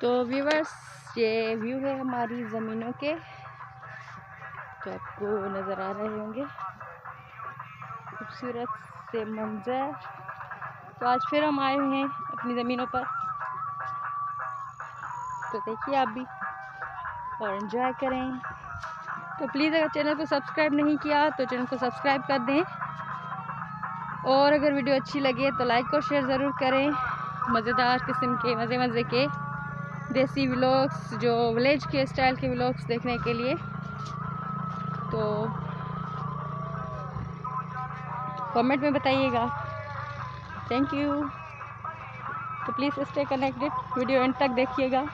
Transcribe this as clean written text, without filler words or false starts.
तो व्यूवर्स, ये व्यू है हमारी ज़मीनों के, तो आपको नज़र आ रहे होंगे खूबसूरत से मंजर। तो आज फिर हम आए हुए हैं अपनी ज़मीनों पर, तो देखिए आप भी और एंजॉय करें। तो प्लीज़ अगर चैनल को सब्सक्राइब नहीं किया तो चैनल को सब्सक्राइब कर दें, और अगर वीडियो अच्छी लगे तो लाइक और शेयर ज़रूर करें। मज़ेदार किस्म के मज़े के देसी व्लॉग्स, जो विलेज के स्टाइल के व्लॉग्स देखने के लिए तो कमेंट में बताइएगा। Thank you. तो please stay connected, video end तक देखिएगा।